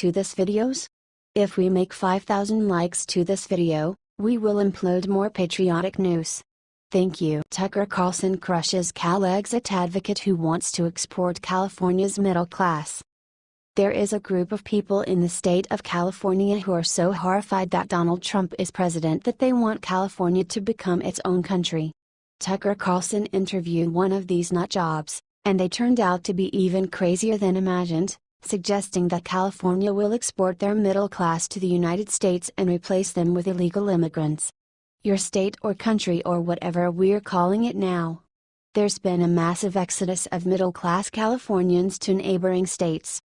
to this videos? If we make 5,000 likes to this video, we will upload more patriotic news. Thank you. Tucker Carlson crushes CalExit advocate who wants to export California's middle class. There is a group of people in the state of California who are so horrified that Donald Trump is president that they want California to become its own country. Tucker Carlson interviewed one of these nutjobs, and they turned out to be even crazier than imagined, suggesting that California will export their middle class to the United States and replace them with illegal immigrants. Your state or country or whatever we're calling it now. There's been a massive exodus of middle-class Californians to neighboring states.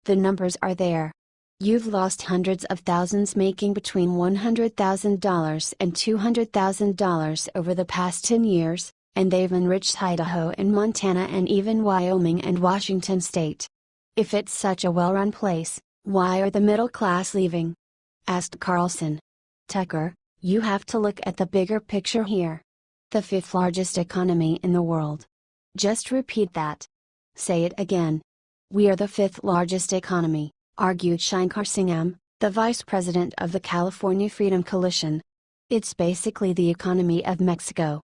The numbers are there. You've lost hundreds of thousands making between $100,000 and $200,000 over the past 10 years, and they've enriched Idaho and Montana and even Wyoming and Washington state. If it's such a well-run place, why are the middle class leaving? Asked Carlson. Tucker, you have to look at the bigger picture here. The fifth largest economy in the world. Just repeat that. Say it again. We are the fifth largest economy, argued Shankar Singham, the vice president of the California Freedom Coalition. It's basically the economy of Mexico.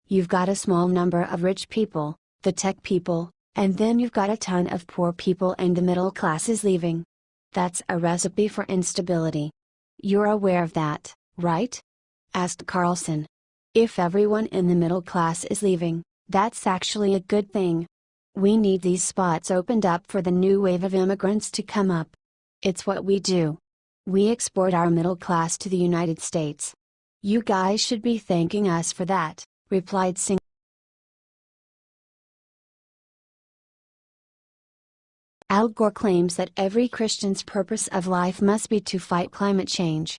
You've got a small number of rich people, the tech people, and then you've got a ton of poor people and the middle class is leaving. That's a recipe for instability. You're aware of that, right? Asked Carlson. If everyone in the middle class is leaving, that's actually a good thing. We need these spots opened up for the new wave of immigrants to come up. It's what we do. We export our middle class to the United States. You guys should be thanking us for that, replied Singh. Al Gore claims that every Christian's purpose of life must be to fight climate change.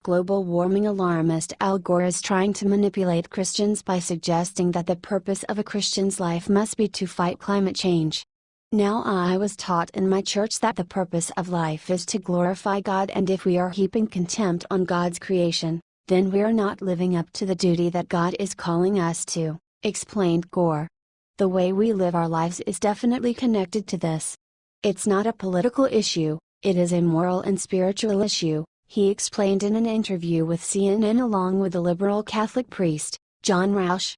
Global warming alarmist Al Gore is trying to manipulate Christians by suggesting that the purpose of a Christian's life must be to fight climate change. Now I was taught in my church that the purpose of life is to glorify God, and if we are heaping contempt on God's creation, then we are not living up to the duty that God is calling us to, explained Gore. The way we live our lives is definitely connected to this. It's not a political issue, it is a moral and spiritual issue, he explained in an interview with CNN along with the liberal Catholic priest, John Roush.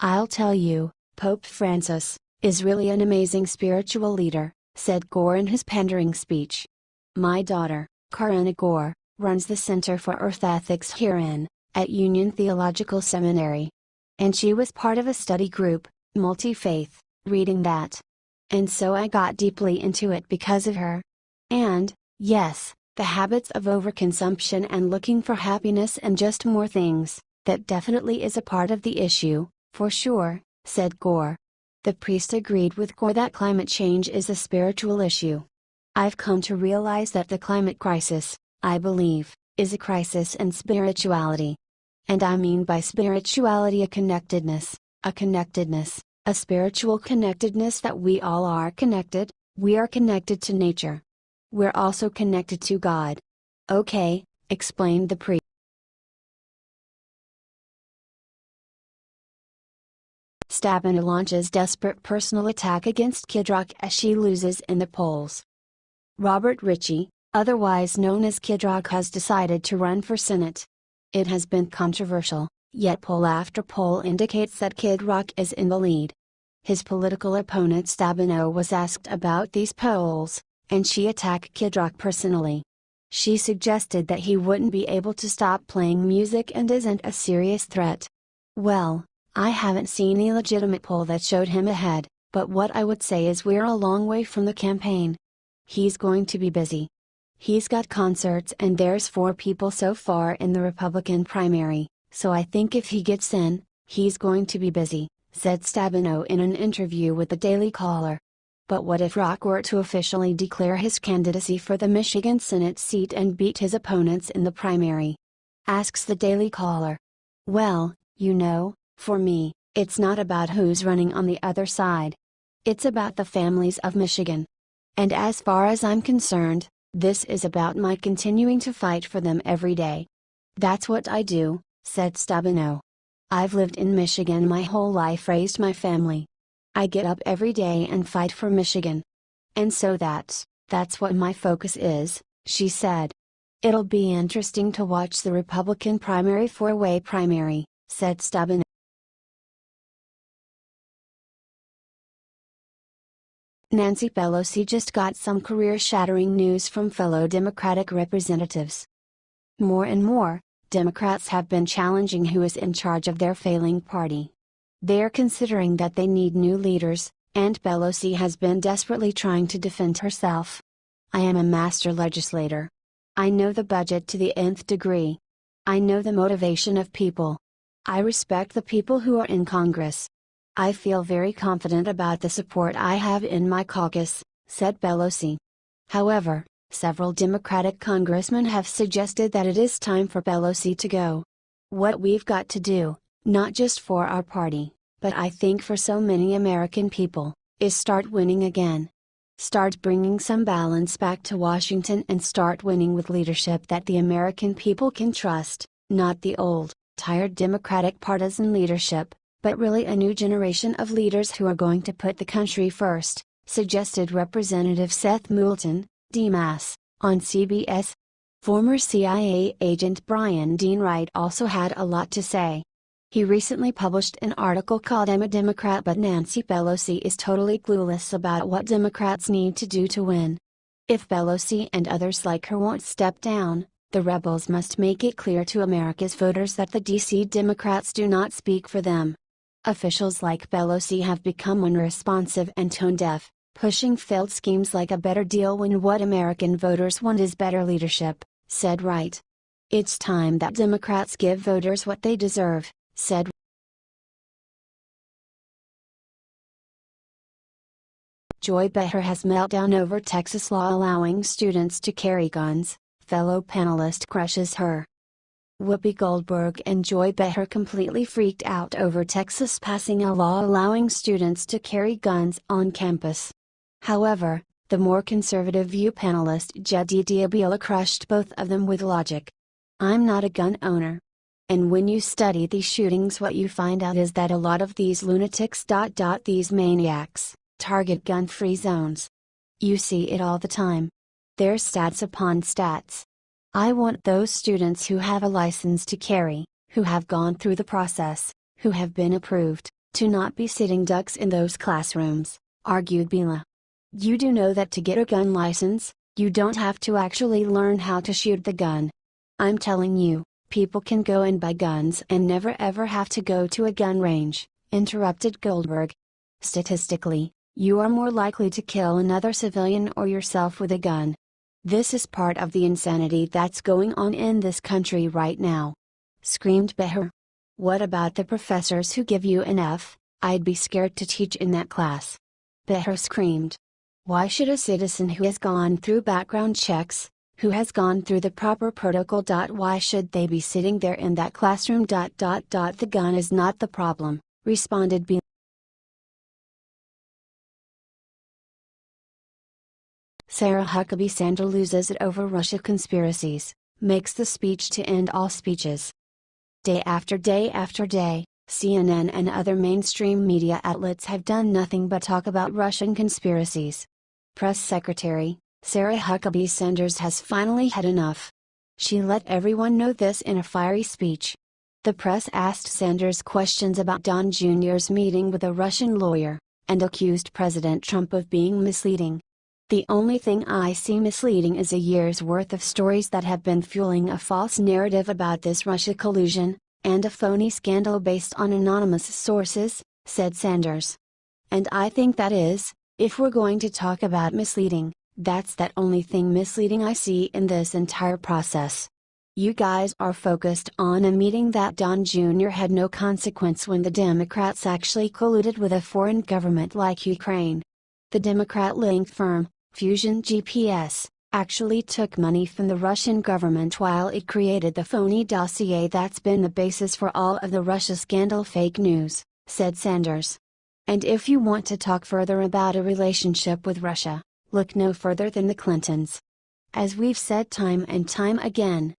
I'll tell you, Pope Francis is really an amazing spiritual leader, said Gore in his pandering speech. My daughter, Karina Gore, runs the Center for Earth Ethics here at Union Theological Seminary. And she was part of a study group, Multi-Faith, reading that. And so I got deeply into it because of her. And, yes, the habits of overconsumption and looking for happiness and just more things, that definitely is a part of the issue, for sure, said Gore. The priest agreed with Gore that climate change is a spiritual issue. I've come to realize that the climate crisis, I believe, is a crisis in spirituality. And I mean by spirituality a connectedness, a spiritual connectedness that we all are connected. We are connected to nature. We're also connected to God. Okay, explained the priest. Stabenow launches desperate personal attack against Kid Rock as she loses in the polls. Robert Ritchie, otherwise known as Kid Rock, has decided to run for Senate. It has been controversial, yet poll after poll indicates that Kid Rock is in the lead. His political opponent Stabenow was asked about these polls, and she attacked Kid Rock personally. She suggested that he wouldn't be able to stop playing music and isn't a serious threat. Well, I haven't seen a legitimate poll that showed him ahead, but what I would say is we're a long way from the campaign. He's going to be busy. He's got concerts and there's 4 people so far in the Republican primary, so I think if he gets in, he's going to be busy, said Stabenow in an interview with the Daily Caller. But what if Rock were to officially declare his candidacy for the Michigan Senate seat and beat his opponents in the primary? Asks the Daily Caller. Well, you know, for me, it's not about who's running on the other side. It's about the families of Michigan. And as far as I'm concerned, this is about my continuing to fight for them every day. That's what I do, said Stabenow. I've lived in Michigan my whole life, raised my family. I get up every day and fight for Michigan. And so that's what my focus is, she said. "It'll be interesting to watch the Republican primary four-way primary," said Stabenow. Nancy Pelosi just got some career-shattering news from fellow Democratic representatives. More and more, Democrats have been challenging who is in charge of their failing party. They're considering that they need new leaders, and Pelosi has been desperately trying to defend herself. "I am a master legislator. I know the budget to the nth degree. I know the motivation of people. I respect the people who are in Congress. I feel very confident about the support I have in my caucus," said Pelosi. However, several Democratic congressmen have suggested that it is time for Pelosi to go. "What we've got to do, not just for our party, but I think for so many American people, is start winning again. Start bringing some balance back to Washington and start winning with leadership that the American people can trust, not the old, tired Democratic partisan leadership, but really a new generation of leaders who are going to put the country first," suggested Representative Seth Moulton, D-Mass, on CBS. Former CIA agent Brian Dean Wright also had a lot to say. He recently published an article called "I'm a Democrat but Nancy Pelosi is totally clueless about what Democrats need to do to win. If Pelosi and others like her won't step down, the rebels must make it clear to America's voters that the DC Democrats do not speak for them. Officials like Pelosi have become unresponsive and tone-deaf, pushing failed schemes like a better deal when what American voters want is better leadership," said Wright. "It's time that Democrats give voters what they deserve," said Joy Behar has meltdown over Texas law allowing students to carry guns, fellow panelist crushes her. Whoopi Goldberg and Joy Behar completely freaked out over Texas passing a law allowing students to carry guns on campus. However, the more conservative View panelist Jedediah Bila crushed both of them with logic. "I'm not a gun owner. And when you study these shootings, what you find out is that a lot of these lunatics, these maniacs, target gun-free zones. You see it all the time. There's stats upon stats. I want those students who have a license to carry, who have gone through the process, who have been approved, to not be sitting ducks in those classrooms," argued Bila. "You do know that to get a gun license, you don't have to actually learn how to shoot the gun. I'm telling you, people can go and buy guns and never ever have to go to a gun range," interrupted Goldberg. "Statistically, you are more likely to kill another civilian or yourself with a gun. This is part of the insanity that's going on in this country right now," screamed Behar. "What about the professors who give you an F? I'd be scared to teach in that class," Behar screamed. "Why should a citizen who has gone through background checks, who has gone through the proper protocol. Why should they be sitting there in that classroom. The gun is not the problem," responded B. Sarah Huckabee Sanders loses it over Russia conspiracies, makes the speech to end all speeches. Day after day after day, CNN and other mainstream media outlets have done nothing but talk about Russian conspiracies. Press Secretary Sarah Huckabee Sanders has finally had enough. She let everyone know this in a fiery speech. The press asked Sanders questions about Don Jr.'s meeting with a Russian lawyer, and accused President Trump of being misleading. "The only thing I see misleading is a year's worth of stories that have been fueling a false narrative about this Russia collusion, and a phony scandal based on anonymous sources," said Sanders. "And I think that is, if we're going to talk about misleading, that's the only thing misleading I see in this entire process. You guys are focused on a meeting that Don Jr. had no consequence when the Democrats actually colluded with a foreign government like Ukraine. The Democrat-linked firm, Fusion GPS, actually took money from the Russian government while it created the phony dossier that's been the basis for all of the Russia scandal fake news," said Sanders. "And if you want to talk further about a relationship with Russia, look no further than the Clintons. As we've said time and time again,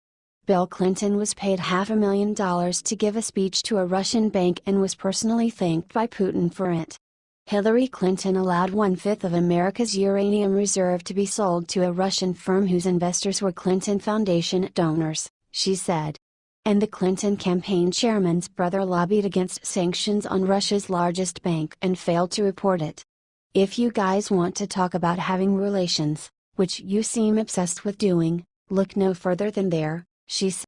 Bill Clinton was paid $500,000 to give a speech to a Russian bank and was personally thanked by Putin for it. Hillary Clinton allowed 1/5 of America's uranium reserve to be sold to a Russian firm whose investors were Clinton Foundation donors, she said. And the Clinton campaign chairman's brother lobbied against sanctions on Russia's largest bank and failed to report it. If you guys want to talk about having relations, which you seem obsessed with doing, look no further than there, she said.